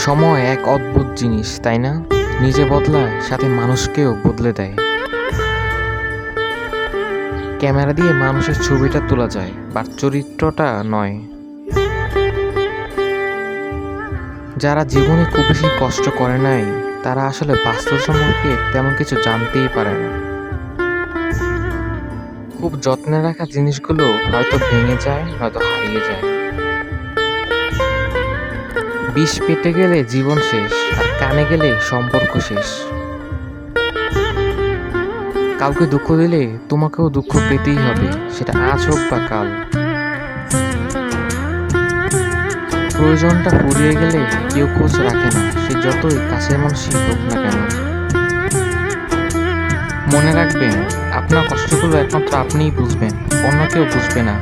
সময় এক অদ্ভুত জিনিস, তাই না? নিজে বদলায়, সাথে মানুষকেও বদলে দেয়। ক্যামেরা দিয়ে মানুষের ছবিটা তোলা যায়, বাট চরিত্রটা নয়। যারা জীবনে খুব বেশি কষ্ট করে নাই, তারা আসলে বাস্তব সম্পর্কে তেমন কিছু জানতেই পারে না। খুব যত্নে রাখা জিনিসগুলো হয়তো ভেঙে যায়, নয়তো হারিয়ে যায়। বিষ পেটে গেলে জীবন শেষ, আর কানে গেলে সম্পর্ক শেষ। কাউকে দুঃখ দিলে তোমাকেও দুঃখ পেতেই হবে, সেটা আজ হোক বা কাল। প্রয়োজনটা ফুরিয়ে গেলে কেউ খোঁজ রাখে না, সে যতই কাছের মানুষই হোক না কেন। মনে রাখবেন, আপনার কষ্টগুলো একমাত্র আপনিই বুঝবেন, অন্য কেউ বুঝবে না।